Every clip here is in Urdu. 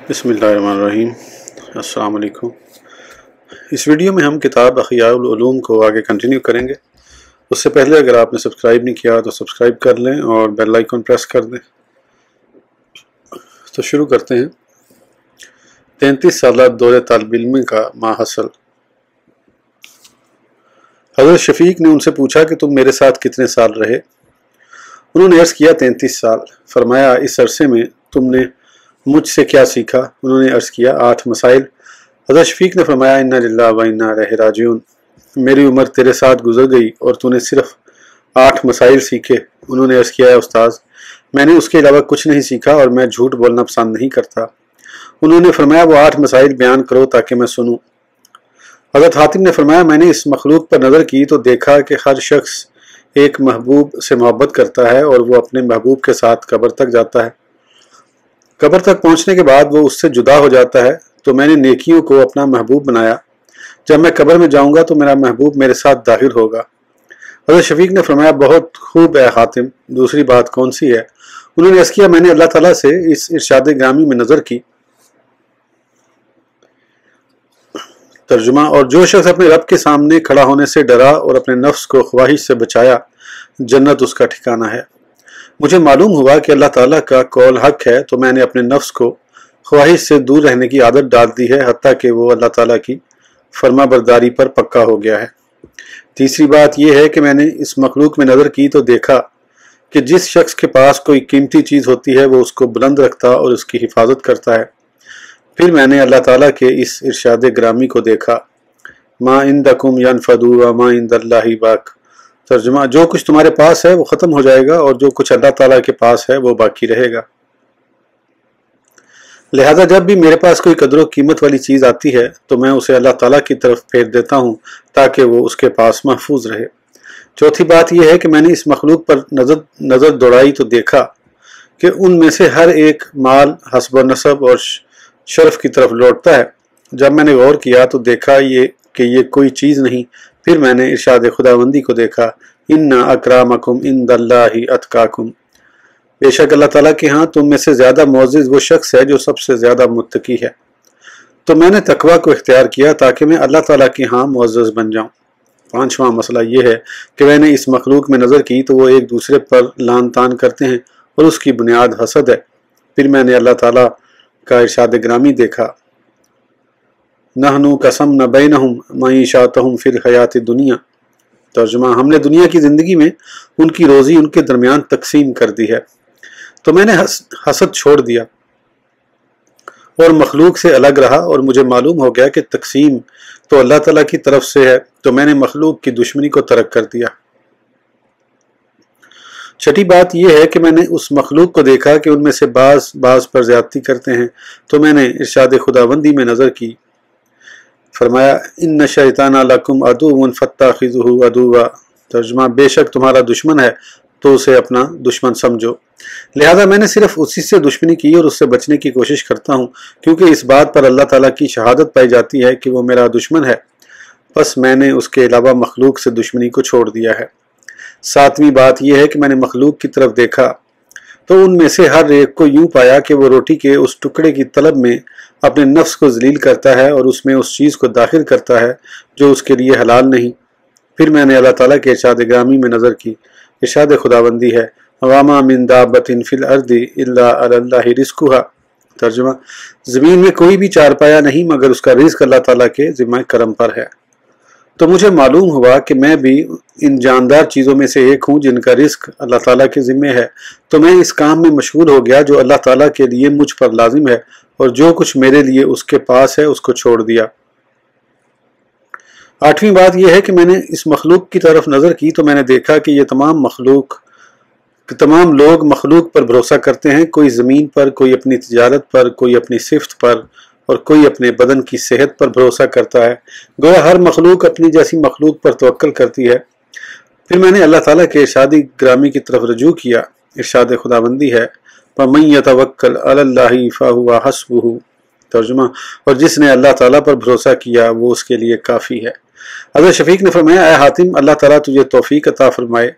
بسم اللہ الرحمن الرحیم۔ السلام علیکم۔ اس ویڈیو میں ہم کتاب احیاء العلوم کو آگے کنٹینیو کریں گے۔ اس سے پہلے اگر آپ نے سبسکرائب نہیں کیا تو سبسکرائب کر لیں اور بیل آئیکن پریس کر دیں۔ تو شروع کرتے ہیں۔ 33 سالہ دور طالب علم کا ماحصل۔ حضرت شفیق نے ان سے پوچھا کہ تم میرے ساتھ کتنے سال رہے؟ انہوں نے عرض کیا 33 سال۔ فرمایا اس عرصے میں تم نے مجھ سے کیا سیکھا؟ انہوں نے عرض کیا 8 مسائل۔ حضرت شفیق نے فرمایا انا للہ و انا الیہ راجعون، میری عمر تیرے ساتھ گزر گئی اور تو نے صرف 8 مسائل سیکھے۔ انہوں نے عرض کیا استاذ میں نے اس کے علاوہ کچھ نہیں سیکھا اور میں جھوٹ بولنا پسند نہیں کرتا۔ انہوں نے فرمایا وہ 8 مسائل بیان کرو تاکہ میں سنوں۔ حضرت حاتم نے فرمایا میں نے اس مخلوق پر نظر کی تو دیکھا کہ ہر شخص ایک محبوب سے محبت کرتا ہے اور وہ اپنے محبوب کے ساتھ قبر تک جاتا ہے۔ قبر تک پہنچنے کے بعد وہ اس سے جدا ہو جاتا ہے تو میں نے نیکیوں کو اپنا محبوب بنایا۔ جب میں قبر میں جاؤں گا تو میرا محبوب میرے ساتھ داخل ہوگا۔ حضرت شفیق نے فرمایا بہت خوب اے حاتم، دوسری بات کون سی ہے؟ انہوں نے عرض کیا میں نے اللہ تعالیٰ سے اس ارشاد گرامی میں نظر کی۔ ترجمہ اور جو شخص اپنے رب کے سامنے کھڑا ہونے سے ڈرا اور اپنے نفس کو خواہش سے بچایا جنت اس کا ٹھکانہ ہے۔ مجھے معلوم ہوا کہ اللہ تعالیٰ کا قول حق ہے تو میں نے اپنے نفس کو خواہش سے دور رہنے کی عادت ڈال دی ہے حتیٰ کہ وہ اللہ تعالیٰ کی فرما برداری پر پکا ہو گیا ہے۔ تیسری بات یہ ہے کہ میں نے اس مخلوق میں نظر کی تو دیکھا کہ جس شخص کے پاس کوئی قیمتی چیز ہوتی ہے وہ اس کو بلند رکھتا اور اس کی حفاظت کرتا ہے۔ پھر میں نے اللہ تعالیٰ کے اس ارشاد گرامی کو دیکھا ما عندکم ینفد وما عند اللہ باق۔ ترجمہ جو کچھ تمہارے پاس ہے وہ ختم ہو جائے گا اور جو کچھ اللہ تعالیٰ کے پاس ہے وہ باقی رہے گا۔ لہذا جب بھی میرے پاس کوئی قدر و قیمت والی چیز آتی ہے تو میں اسے اللہ تعالیٰ کی طرف پھیر دیتا ہوں تاکہ وہ اس کے پاس محفوظ رہے۔ چوتھی بات یہ ہے کہ میں نے اس مخلوق پر نظر دوڑائی تو دیکھا کہ ان میں سے ہر ایک مال حسب و نسب اور شرف کی طرف لوٹتا ہے۔ جب میں نے غور کیا تو دیکھا کہ یہ کوئی چیز نہیں۔ پھر میں نے ارشاد خداوندی کو دیکھا ان اکرامکم عند اللہ اتقاکم، بے شک اللہ تعالیٰ کے ہاں تم میں سے زیادہ معزز وہ شخص ہے جو سب سے زیادہ متقی ہے۔ تو میں نے تقویٰ کو اختیار کیا تاکہ میں اللہ تعالیٰ کے ہاں معزز بن جاؤں۔ 5واں مسئلہ یہ ہے کہ میں نے اس مخلوق میں نظر کی تو وہ ایک دوسرے پر لان تان کرتے ہیں اور اس کی بنیاد حسد ہے۔ پھر میں نے اللہ تعالیٰ کا ارشاد گرامی دیکھا نحنو قسمنا بینہم معیشاتہم فی الحیات الدنیا۔ ترجمہ ہم نے دنیا کی زندگی میں ان کی روزی ان کے درمیان تقسیم کر دی ہے۔ تو میں نے حسد چھوڑ دیا اور مخلوق سے الگ رہا اور مجھے معلوم ہو گیا کہ تقسیم تو اللہ تعالیٰ کی طرف سے ہے تو میں نے مخلوق کی دشمنی کو ترک کر دیا۔ چھٹی بات یہ ہے کہ میں نے اس مخلوق کو دیکھا کہ ان میں سے بعض پر زیادتی کرتے ہیں تو میں نے ارشاد خداوندی میں نظر کی۔ فرمایا ان شیطان لکم عدو فاتخذوہ عدوا۔ ترجمہ بے شک تمہارا دشمن ہے تو اسے اپنا دشمن سمجھو۔ لہذا میں نے صرف اسی سے دشمنی کی اور اس سے بچنے کی کوشش کرتا ہوں کیونکہ اس بات پر اللہ تعالیٰ کی شہادت پائی جاتی ہے کہ وہ میرا دشمن ہے، بس میں نے اس کے علاوہ مخلوق سے دشمنی کو چھوڑ دیا ہے۔ 7ویں بات یہ ہے کہ میں نے مخلوق کی طرف دیکھا تو ان میں سے ہر ایک کو یوں پایا کہ وہ روٹی کے اس ٹکڑے کی طلب میں اپنے نفس کو ذلیل کرتا ہے اور اس میں اس چیز کو داخل کرتا ہے جو اس کے لیے حلال نہیں۔ پھر میں نے اللہ تعالیٰ کے ارشاد گرامی میں نظر کی۔ ارشاد خداوندی ہے وَمَا مِن دَابَّةٍ فِي الْأَرْضِ إِلَّا عَلَى اللَّهِ رِزْقُهَا۔ ترجمہ زمین میں کوئی بھی چارپایا نہیں مگر اس کا رزق اللہ تعالیٰ کے ذمہ کرم پر ہے۔ تو مجھے معلوم ہوا کہ میں بھی ان جاندار چیزوں میں سے ایک ہوں جن کا رزق اللہ تعالیٰ کے ذمہ ہے، تو میں اس کام میں مشغول ہو گیا جو اللہ تعالیٰ کے لیے مجھ پر لازم ہے اور جو کچھ میرے لیے اس کے پاس ہے اس کو چھوڑ دیا۔ 8ویں بات یہ ہے کہ میں نے اس مخلوق کی طرف نظر کی تو میں نے دیکھا کہ یہ تمام لوگ مخلوق پر بھروسہ کرتے ہیں، کوئی زمین پر، کوئی اپنی تجارت پر، کوئی اپنی صفت پر اور کوئی اپنے بدن کی صحت پر بھروسہ کرتا ہے۔ گویا ہر مخلوق اپنی جیسی مخلوق پر توکل کرتی ہے۔ پھر میں نے اللہ تعالیٰ کے ارشاد گرامی کی طرف رجوع کیا۔ ارشاد خداوندی ہے وَمَن يَتَوَكَّلْ عَلَى اللَّهِ فَهُوَ حَسْبُهُ۔ ترجمہ اور جس نے اللہ تعالیٰ پر بھروسہ کیا وہ اس کے لیے کافی ہے۔ حضرت شفیق نے فرمایا اے حاتم اللہ تعالیٰ تجھے توفیق عطا فرمائے۔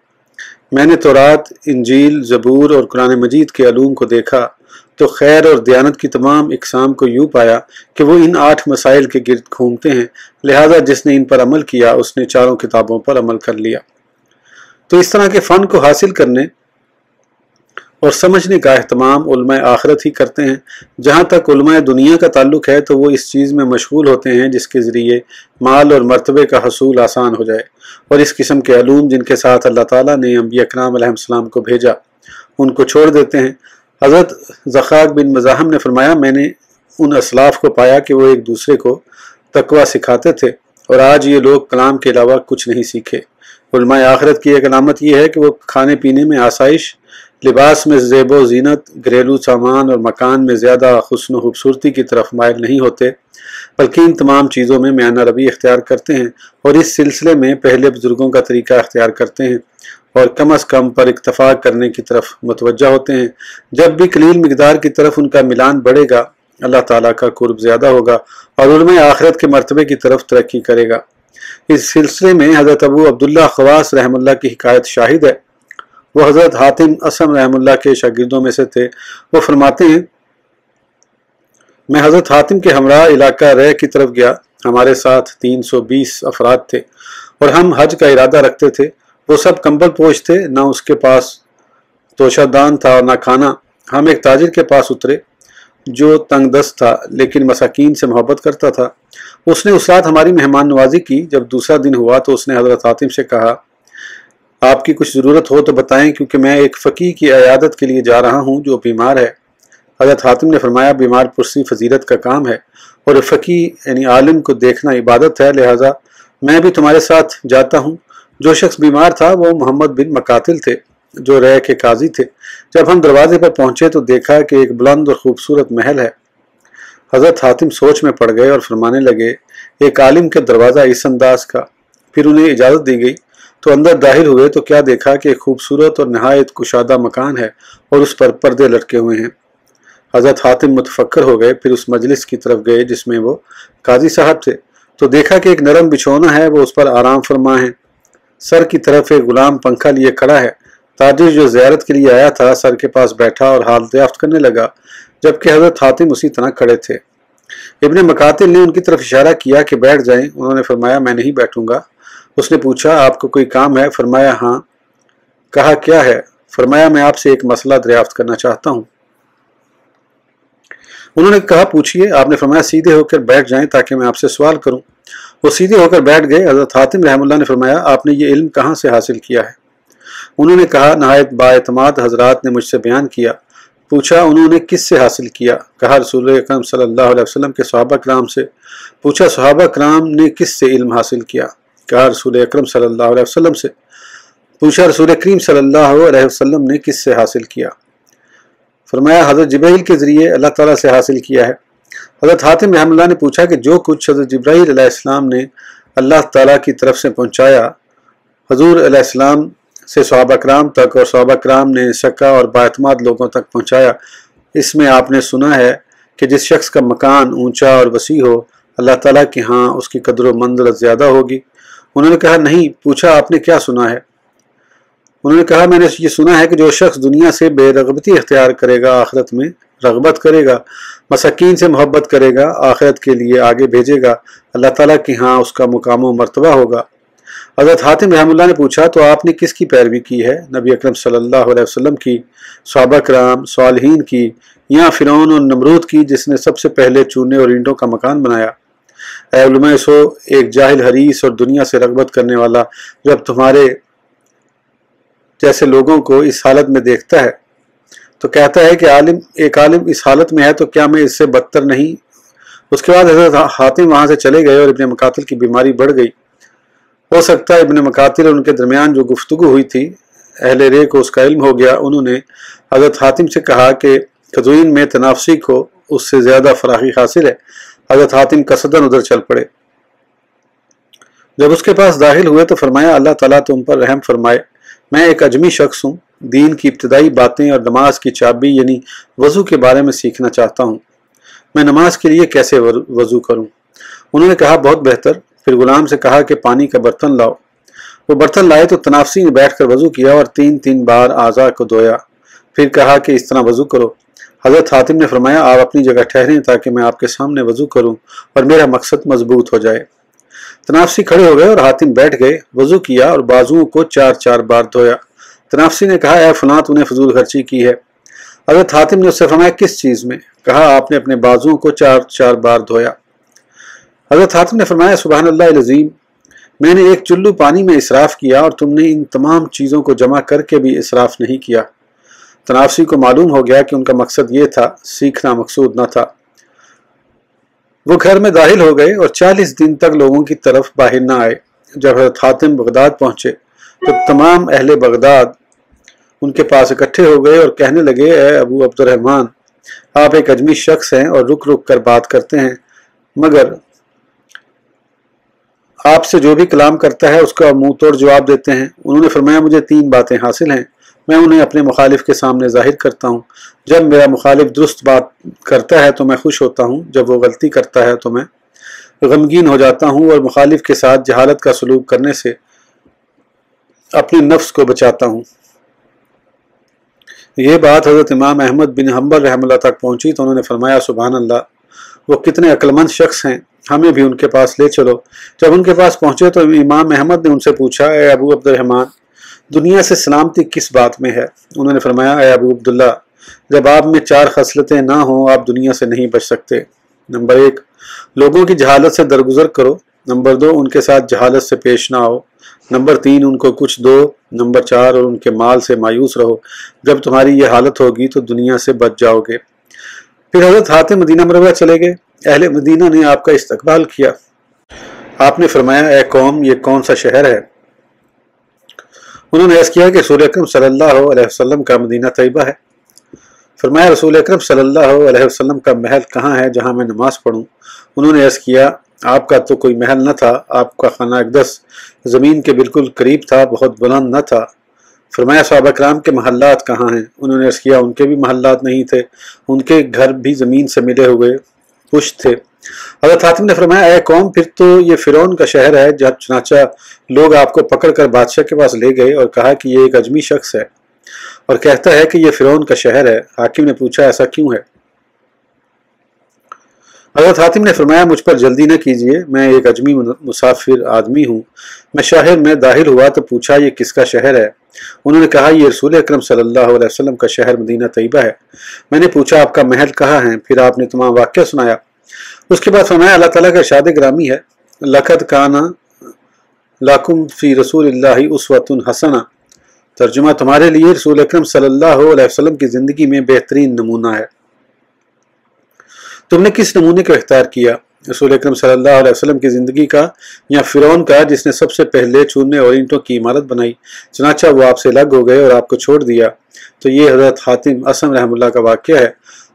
میں نے تورات، انجیل، زبور اور قرآن مجید کے علوم کو دیکھا تو خیر اور دیانت کی تمام اقسام کو یوں پایا کہ وہ ان 8 مسائل کے گرد گھومتے ہیں، لہذا جس نے ان پر عمل کیا اس نے چاروں کتابوں پر عمل کر لیا۔ تو اس طرح کے فن کو حاصل کرنے اور سمجھنے کا اہتمام علماء آخرت ہی کرتے ہیں۔ جہاں تک علماء دنیا کا تعلق ہے تو وہ اس چیز میں مشغول ہوتے ہیں جس کے ذریعے مال اور مرتبے کا حصول آسان ہو جائے، اور اس قسم کے علوم جن کے ساتھ اللہ تعالیٰ نے انبیاء اکرام علیہ السلام کو بھیجا ان کو چھوڑ دیتے ہیں۔ حضرت ضحاک بن مزاحم نے فرمایا، میں نے ان اسلاف کو پایا کہ وہ ایک دوسرے کو تقوی سکھاتے تھے، اور آج یہ لوگ کلام کے علاوہ کچھ نہیں سیکھے۔ علماء آخرت کی ایک علامت یہ ہے کہ وہ کھانے پینے میں آسائش، لباس میں زیب و زینت، گھریلو سامان اور مکان میں زیادہ حسن و خوبصورتی کی طرف مائل نہیں ہوتے، بلکہ ان تمام چیزوں میں میانہ روی اختیار کرتے ہیں، اور اس سلسلے میں پہلے بزرگوں کا طریقہ اختیار کرتے ہیں، اور کم از کم پر اکتفا کرنے کی طرف متوجہ ہوتے ہیں۔ جب بھی قلیل مقدار کی طرف ان کا میلان بڑھے گا، اللہ تعالیٰ کا قرب زیادہ ہوگا اور علماء آخرت کے مرتبے کی طرف ترقی کرے گا۔ اس سلسلے میں حضرت ابو عبداللہ خواص رحم اللہ کی حکایت شاہد ہے۔ وہ حضرت حاتم اسم رحم اللہ کے شاگردوں میں سے تھے۔ وہ فرماتے ہیں، میں حضرت حاتم کے ہمراہ علاقہ رہ کی طرف گیا۔ ہمارے ساتھ 320 افراد تھے اور ہم حج کا ارادہ رکھتے تھے۔ وہ سب کمبل پوش تھے، نہ اس کے پاس توشہ دان تھا اور نہ کھانا۔ ہم ایک تاجر کے پاس اترے جو تنگ دست تھا لیکن مساکین سے محبت کرتا تھا۔ اس نے اس رات ہماری مہمان نوازی کی۔ جب دوسرا دن ہوا تو اس نے حضرت حاتم سے کہا، آپ کی کچھ ضرورت ہو تو بتائیں، کیونکہ میں ایک فقیہ کی عیادت کے لیے جا رہا ہوں جو بیمار ہے۔ حضرت حاتم نے فرمایا، بیمار پرسی فضیلت کا کام ہے اور فقیہ یعنی عالم کو دیکھنا عبادت ہے، لہٰذا میں بھی تمہارے ساتھ جاتا ہوں۔ جو شخص بیمار تھا وہ محمد بن مقاتل تھے جو رے کے قاضی تھے۔ جب ہم دروازے پر پہنچے تو دیکھا کہ ایک بلند اور خوبصورت محل ہے۔ حضرت حاتم سوچ میں پڑ گئے اور فرمانے لگے، ایک عالم کا دروازہ اس انداز کا۔ پھر انہیں اجازت دی گئی تو اندر داخل ہوئے تو کیا دیکھا کہ ایک خوبصورت اور نہایت کشادہ مکان ہے اور اس پر پردے لٹکے ہوئے ہیں۔ حضرت حاتم متفکر ہو گئے، پھر اس مجلس کی طرف گئے جس میں وہ قاضی صاحب تھے تو دیکھا کہ ایک نرم بچھونا ہے، وہ اس پر آرام فرما ہے۔ سر کی طرف ایک غلام پنکھا لیے کھڑا ہے۔ تاجر جو زیارت کے لیے آیا تھا سر کے پاس بیٹھا اور حال دریافت کرنے لگا، جبکہ حضرت حاتم اسی طرح کھڑے تھے۔ ابن مقاتل نے ان کی طرف اشارہ کیا کہ بیٹھ جائیں۔ انہوں نے فرمایا، میں نہیں بیٹھوں گا۔ اس نے پوچھا، آپ کو کوئی کام ہے؟ فرمایا، ہاں۔ کہا، کیا ہے؟ فرمایا، میں آپ سے ایک مسئلہ دریافت کرنا چاہتا ہوں۔ انہوں نے کہا، پوچھئے۔ آپ نے فرمایا، سیدھے ہو کر بیٹھ جائیں تاکہ میں آپ سے سوال کروں۔ وہ سیدھے ہو کر بیٹھ گئے۔ حضرت حاتم رحم اللہ نے فرمایا، آپ نے یہ علم کہاں سے حاصل کیا ہے؟ انہوں نے کہا، نہایت بااعتماد حضرات نے مجھ سے بیان کیا۔ پوچھا، انہوں نے کس سے حاصل کیا؟ کہا، رسول اکرم صلی اللہ علیہ وسلم کے صحابہ کرام سے۔ پوچھا، صحابہ کرام نے کس سے علم حاصل کیا؟ کہا، رسول اکرم صلی اللہ علیہ وسلم سے۔ پوچھا، رسول کریم صلی اللہ علیہ وسلم نے کس سے حاصل کیا؟ فرمایا، حضرت جبرائیل کے ذریعے اللہ تعالیٰ سے حاصل کیا ہے۔ حضرت حاتم رحم اللہ نے پوچھا کہ جو کچھ حضرت جبرائیل علیہ السلام نے اللہ تعالیٰ کی طرف سے پہنچایا حضور علیہ السلام سے صحابہ کرام تک، اور صحابہ کرام نے شکا اور بااعتماد لوگوں تک پہنچایا، اس میں آپ نے سنا ہے کہ جس شخص کا مکان اونچا اور وسیع ہو اللہ تعالیٰ کے ہاں اس کی قدر و منزلت زیادہ ہوگی؟ انہوں نے کہا، نہیں۔ پوچھا، آپ نے کیا سنا ہے؟ انہوں نے کہا، میں نے یہ سنا ہے کہ جو شخص دنیا سے بے رغبتی اختیار کرے گا آخرت میں رغبت کرے گا، مساکین سے محبت کرے گا، آخرت کے لیے آگے بھیجے گا، اللہ تعالیٰ کی ہاں اس کا مقام و مرتبہ ہوگا۔ حضرت حاتم رحم اللہ نے پوچھا، تو آپ نے کس کی پیروی کی ہے؟ نبی اکرم صلی اللہ علیہ وسلم کی، صحابہ کرام، صالحین کی، یا فرعون اور نمرود کی جس نے سب سے پہلے چونے اور اینٹوں کا مکان بنایا؟ اے علماء سو، ایک جاہل حریص اور دنیا سے رغبت کرنے والا جب تمہارے جیسے لوگوں کو اس حالت میں دیکھتا ہے تو کہتا ہے کہ ایک عالم اس حالت میں ہے تو کیا میں اس سے بدتر نہیں؟ اس کے بعد حضرت حاتم وہاں سے چلے گئے اور ابن مقاتل کی بیماری بڑھ گئی۔ ہو سکتا ہے ابن مقاتل اور ان کے درمیان جو گفتگو ہوئی تھی اہل رے کو اس کا علم ہو گیا۔ انہوں نے حضرت حاتم سے کہا کہ قزوین میں تنافسی کو اس سے زیادہ فراخی حاصل ہے۔ حضرت حاتم قصداً ادھر چل پڑے۔ جب اس کے پاس داخل ہوئے تو فرمایا، اللہ تعالیٰ تم پر رحم فرمائے، میں ایک اجمی شخص ہوں، دین کی ابتدائی باتیں اور نماز کی چابی یعنی وضو کے بارے میں سیکھنا چاہتا ہوں۔ میں نماز کے لیے کیسے وضو کروں؟ انہوں نے کہا، بہت بہتر۔ پھر غلام سے کہا کہ پانی کا برتن لاؤ۔ وہ برتن لائے تو تنافسی نے بیٹھ کر وضو کیا اور 3 بار اعضاء کو دھویا۔ پھر کہا کہ اس طرح وضو کرو۔ حضرت حاتم نے فرمایا آپ اپنی جگہ ٹھہریں تاکہ میں آپ کے سامنے وضو کروں اور میرا مقصد مضبوط ہو جائے۔ تنافسی کھڑے ہو گئے اور حاتم بیٹھ گئے، وضو کیا اور بازوؤں کو 4 بار دھویا۔ تنافسی نے کہا اے فلاں تو نے فضول خرچی کی ہے۔ حضرت حاتم نے اس سے فرمایا کس چیز میں؟ کہا آپ نے اپنے بازوؤں کو 4 بار دھویا۔ حضرت حاتم نے فرمایا سبحان اللہ العظیم، میں نے ایک چلو پانی میں اسراف کیا اور تم نے ان تمام چیزوں کو جمع کر کے بھی اسراف نہیں کیا۔ تنافسی کو معلوم ہو گیا کہ ان کا مقصد یہ تھا، سیکھنا مقصود نہ تھا۔ وہ گھر میں داخل ہو گئے اور 40 دن تک لوگوں کی طرف باہر نہ آئے۔ جب حضرت حاتم بغداد پہنچے تو تمام اہل بغداد ان کے پاس اکٹھے ہو گئے اور کہنے لگے اے ابو عبد الرحمن، آپ ایک اجمی شخص ہیں اور رک رک کر بات کرتے ہیں، مگر آپ سے جو بھی کلام کرتا ہے اس کا منہ توڑ جواب دیتے ہیں۔ انہوں نے فرمایا مجھے 3 باتیں حاصل ہیں، میں انہیں اپنے مخالف کے سامنے ظاہر کرتا ہوں۔ جب میرا مخالف درست بات کرتا ہے تو میں خوش ہوتا ہوں، جب وہ غلطی کرتا ہے تو میں غمگین ہو جاتا ہوں اور مخالف کے ساتھ جہالت کا سلوک کرنے سے اپنے نفس کو بچاتا ہوں۔ یہ بات حضرت امام احمد بن حنبل رحمہ اللہ تک پہنچی تو انہوں نے فرمایا سبحان اللہ، وہ کتنے عقلمند شخص ہیں، ہمیں بھی ان کے پاس لے چلو۔ جب ان کے پاس پہنچے تو امام احمد نے ان سے پوچھا اے ابو عبد الرحمن، دنیا سے سلامتی کس بات میں ہے؟ انہوں نے فرمایا اے ابو عبداللہ، جب آپ میں 4 خصلتیں نہ ہوں آپ دنیا سے نہیں بچ سکتے۔ نمبر 1، لوگوں کی جہالت سے درگزر کرو۔ نمبر 2، ان کے ساتھ جہالت سے پیش نہ آؤ۔ نمبر 3، ان کو کچھ دو۔ نمبر 4، اور ان کے مال سے مایوس رہو۔ جب تمہاری یہ حالت ہوگی تو دنیا سے بچ جاؤ گے۔ پھر حضرت حاتم مدینہ منورہ چلے گئے۔ اہل مدینہ نے آپ کا استقبال کیا۔ آپ نے فرمایا اے قوم، یہ کون سا شہر ہے؟ انہوں نے عرض کیا کہ رسول اکرم صلی اللہ علیہ وسلم کا مدینہ طیبہ ہے۔ فرمایا رسول اکرم صلی اللہ علیہ وسلم کا محل کہاں ہے جہاں میں نماز پڑھوں؟ انہوں نے عرض کیا آپ کا تو کوئی محل نہ تھا، آپ کا خانہ اقدس زمین کے بالکل قریب تھا، بہت بلند نہ تھا۔ فرمایا صحابہ کرام کے محلات کہاں ہیں؟ انہوں نے عرض کیا ان کے بھی محلات نہیں تھے، ان کے گھر بھی زمین سے ملے ہوئے پشت تھے۔ حضرت حاتم نے فرمایا اے قوم، پھر تو یہ فرعون کا شہر ہے۔ جب چنانچہ لوگ آپ کو پکڑ کر بادشاہ کے پاس لے گئے اور کہا کہ یہ ایک اجمی شخص ہے اور کہتا ہے کہ یہ فرعون کا شہر ہے۔ حاکم نے پوچھا ایسا کیوں ہے؟ حضرت حاتم نے فرمایا مجھ پر جلدی نہ کیجیے، میں ایک اجمی مسافر آدمی ہوں۔ میں شہر میں داخل ہوا تو پوچھا یہ کس کا شہر ہے؟ انہوں نے کہا یہ رسول اکرم صلی اللہ علیہ وسلم کا شہر مدینہ طیبہ ہے۔ میں نے پوچھا آپ کا محل کہاں ہے؟ پھر آپ نے تمام واقعہ سنایا۔ اس کے بعد فرمایا اللہ تعالیٰ کا ارشاد گرامی ہے لقد کان لکم فی رسول اللہ اسوۃ حسنہ، ترجمہ تمہارے لیے رسول اکرم صلی اللہ علیہ وسلم کی زندگی میں بہترین نمونہ ہے۔ تم نے کس نمونے کو اختیار کیا؟ رسول اکرم صلی اللہ علیہ وسلم کی زندگی کا یا فرعون کا جس نے سب سے پہلے چونے اور اینٹوں کی عمارت بنائی، چنانچہ وہ آپ سے الگ ہو گئے اور آپ کو چھوڑ دیا؟ تو یہ حضرت حاتم اسم رحمہ اللہ کا واقعہ ہے۔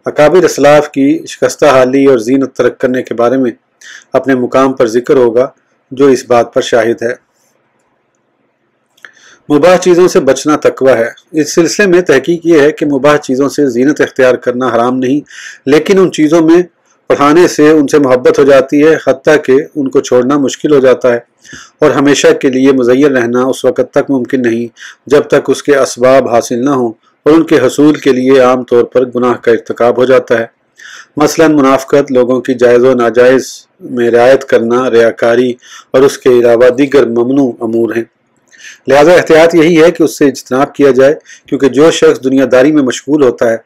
اکابر اسلاف کی شکستہ حالی اور زینت ترک کرنے کے بارے میں اپنے مقام پر ذکر ہوگا جو اس بات پر شاہد ہے۔ مباح چیزوں سے بچنا تقوی ہے۔ اس سلسلے میں تحقیق یہ ہے کہ مباح چیزوں سے زینت اختیار کرنا حرام نہیں، لیکن ان چیزوں میں پڑھانے سے ان سے محبت ہو جاتی ہے، حتیٰ کہ ان کو چھوڑنا مشکل ہو جاتا ہے، اور ہمیشہ کے لیے مزین رہنا اس وقت تک ممکن نہیں جب تک اس کے اسباب حاصل نہ ہوں، اور ان کے حصول کے لیے عام طور پر گناہ کا ارتکاب ہو جاتا ہے۔ مثلا منافقت، لوگوں کی جائز و ناجائز میں رعایت کرنا، ریاکاری اور اس کے علاوہ دیگر ممنوع امور ہیں۔ لہذا احتیاط یہی ہے کہ اس سے اجتناب کیا جائے، کیونکہ جو شخص دنیا داری میں مشغول ہوتا ہے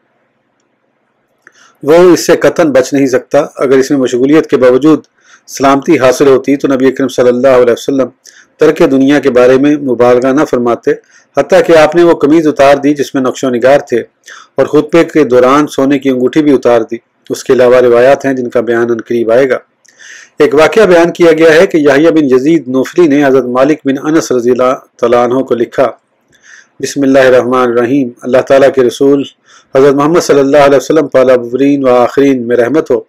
وہ اس سے قطعاً بچ نہیں سکتا۔ اگر اس میں مشغولیت کے باوجود سلامتی حاصل ہوتی تو نبی اکرم صلی اللہ علیہ وسلم ترک دنیا کے بارے میں مبالغہ نہ فرماتے، حتیٰ کہ آپ نے وہ قمیض اتار دی جس میں نقش و نگار تھے، اور خطبے کے دوران سونے کی انگوٹھی بھی اتار دی۔ اس کے علاوہ روایات ہیں جن کا بیان عنقریب آئے گا۔ ایک واقعہ بیان کیا گیا ہے کہ یحییٰ بن یزید نوفلی نے حضرت مالک بن انس رضی اللہ تعالیٰ عنہ کو لکھا بسم اللہ الرحمن الرحیم، اللہ تعالیٰ کے رسول حضرت محمد صلی اللہ علیہ وسلم پر اولین و آخرین میں رحمت ہو۔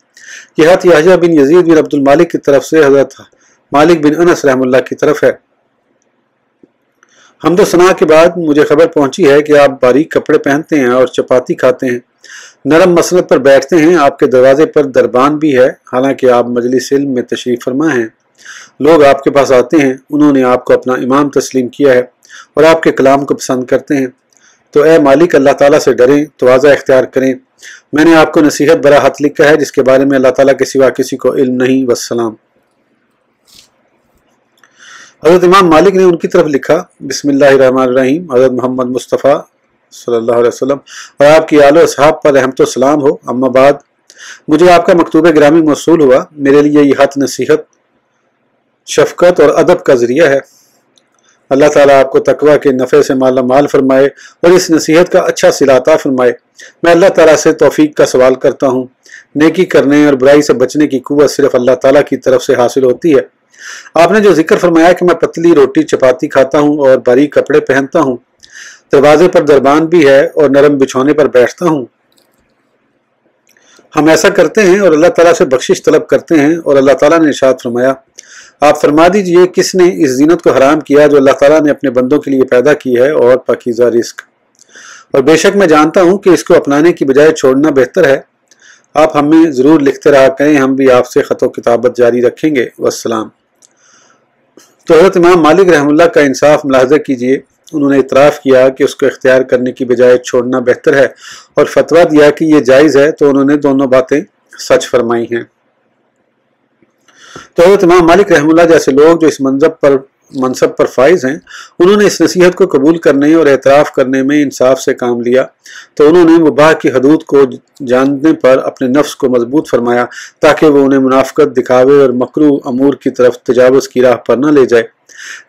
یہ خط یحییٰ بن یزید بن عبد المالک کی طرف سے حضرت مالک بن انس رحمہ اللہ کی طرف ہے۔ حمد و ثنا کے بعد مجھے خبر پہنچی ہے کہ آپ باریک کپڑے پہنتے ہیں اور چپاتی کھاتے ہیں، نرم مسند پر بیٹھتے ہیں، آپ کے دروازے پر دربان بھی ہے، حالانکہ آپ مجلس علم میں تشریف فرما ہیں۔ لوگ آپ کے پاس آتے ہیں، انہوں نے آپ کو اپنا امام تسلیم کیا ہے اور آپ کے کلام کو پسند کرتے ہیں۔ تو اے مالک، اللہ تعالیٰ سے ڈریں، تواضع اختیار کریں میں نے آپ کو نصیحت برا خط لکھا ہے جس کے بارے میں اللہ تعالیٰ کے سوا کسی کو علم نہیں، والسلام۔ حضرت امام مالک نے ان کی طرف لکھا، بسم اللہ الرحمن الرحیم، حضرت محمد مصطفیٰ صلی اللہ علیہ وسلم اور آپ کی آل و اصحاب پر رحمت و سلام ہو، اما بعد، مجھے آپ کا مکتوب گرامی موصول ہوا۔ میرے لیے یہ خط نصیحت، شفقت اور ادب کا ذریعہ ہے۔ اللہ تعالیٰ آپ کو تقوی کے نفع سے مالا مال فرمائے اور اس نصیحت کا اچھا صلہ عطا فرمائے۔ میں اللہ تعالیٰ سے توفیق کا سوال کرتا ہوں۔ نیکی کرنے اور برائی سے بچنے کی قوت صرف اللہ تعالیٰ کی طرف سے حاصل ہوتی ہے۔ آپ نے جو ذکر فرمایا کہ میں پتلی روٹی چپاتی کھاتا ہوں اور باریک کپڑے پہنتا ہوں، دروازے پر دربان بھی ہے اور نرم بچھونے پر بیٹھتا ہوں، ہم ایسا کرتے ہیں اور اللہ تعالیٰ سے بخشش طلب کرتے ہیں، اور اللہ تعالیٰ نے ارشاد فرمایا، آپ فرما دیجئے کس نے اس زینت کو حرام کیا جو اللہ تعالیٰ نے اپنے بندوں کے لیے پیدا کی ہے، اور پاکیزہ رزق، اور بے شک میں جانتا ہوں کہ اس کو اپنانے کی بجائے چھوڑنا بہتر ہے۔ آپ ہمیں ضرور لکھتے رہا کریں، ہم بھی آپ سے خط و کتابت جاری رکھیں گے، والسلام۔ تو حضرت امام مالک رحمہ اللہ کا انصاف ملاحظہ کیجئے، انہوں نے اعتراف کیا کہ اس کو اختیار کرنے کی بجائے چھوڑنا بہتر ہے، اور فتویٰ دیا کہ یہ جائز ہے، تو انہوں نے دونوں باتیں سچ فرمائی ہیں۔ تو حضرت امام مالک رحمہ اللہ جیسے لوگ جو اس منصب پر فائز ہیں، انہوں نے اس نصیحت کو قبول کرنے اور اعتراف کرنے میں انصاف سے کام لیا، تو انہوں نے مباح کی حدود کو جاننے پر اپنے نفس کو مضبوط فرمایا تاکہ وہ انہیں منافقت، دکھاوے اور مکروہ امور کی طرف تجاوز کی راہ پر نہ لے جائے۔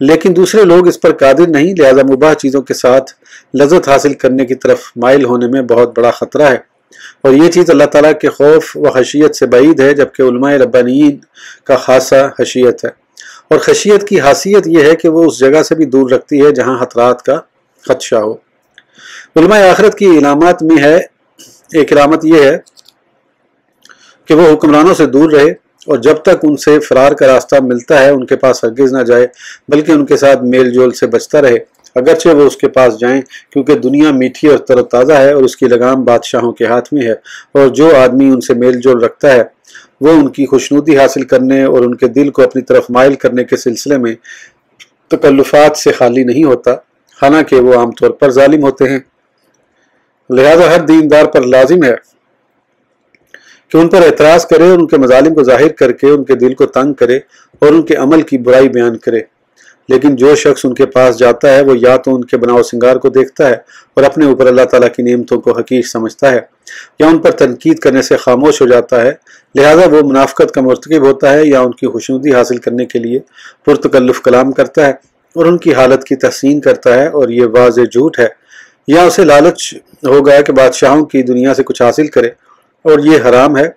لیکن دوسرے لوگ اس پر قادر نہیں، لہذا مباح چیزوں کے ساتھ لذت حاصل کرنے کی طرف مائل ہونے میں بہت بڑا خطرہ ہے، اور یہ چیز اللہ تعالیٰ کے خوف و خشیت سے بعید ہے، جبکہ علماء ربانیین کا خاصہ خشیت ہے، اور خشیت کی حیثیت یہ ہے کہ وہ اس جگہ سے بھی دور رکھتی ہے جہاں خطرات کا خدشہ ہو۔ علماء آخرت کی علامات میں ہے، ایک علامت یہ ہے کہ وہ حکمرانوں سے دور رہے، اور جب تک ان سے فرار کا راستہ ملتا ہے ان کے پاس ہرگز نہ جائے، بلکہ ان کے ساتھ میل جول سے بچتا رہے، اگرچہ وہ اس کے پاس جائیں، کیونکہ دنیا میٹھی اور تر و تازہ ہے اور اس کی لگام بادشاہوں کے ہاتھ میں ہے، اور جو آدمی ان سے میل جول رکھتا ہے وہ ان کی خوشنودی حاصل کرنے اور ان کے دل کو اپنی طرف مائل کرنے کے سلسلے میں تکلفات سے خالی نہیں ہوتا، حالانکہ وہ عام طور پر ظالم ہوتے ہیں۔ لہذا ہر دیندار پر لازم ہے کہ ان پر اعتراض کرے اور ان کے مظالم کو ظاہر کر کے ان کے دل کو تنگ کرے اور ان کے عمل کی برائی بیان کرے، لیکن جو شخص ان کے پاس جاتا ہے وہ یا تو ان کے بناؤ و سنگار کو دیکھتا ہے اور اپنے اوپر اللہ تعالیٰ کی نعمتوں کو حقیر سمجھتا ہے، یا ان پر تنقید کرنے سے خاموش ہو جاتا ہے، لہذا وہ منافقت کا مرتکب ہوتا ہے، یا ان کی خوشنودی حاصل کرنے کے لیے پرتکلف کلام کرتا ہے اور ان کی حالت کی تحسین کرتا ہے، اور یہ واضح جھوٹ ہے، یا اسے لالچ ہو گیا کہ بادشاہوں کی دنیا سے کچھ حاصل کرے، اور یہ حرام ہے۔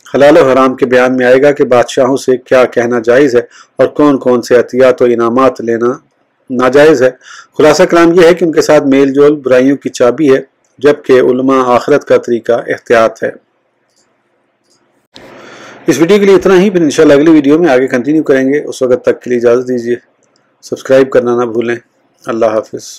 حلال و حرام کے بیان میں آئے گا کہ بادشاہوں سے کیا کہنا جائز ہے اور کون کون سے عطیات و انعامات لینا ناجائز ہے۔ خلاصہ کلام یہ ہے کہ ان کے ساتھ میل جول برائیوں کی چابی ہے، جبکہ علماء آخرت کا طریقہ احتیاط ہے۔ اس ویڈیو کے لیے اتنا ہی، پھر انشاءاللہ اگلی ویڈیو میں آگے کنٹینیو کریں گے۔ اس وقت تک کے لیے اجازت دیجیے، سبسکرائب کرنا نہ بھولیں۔ اللہ حافظ۔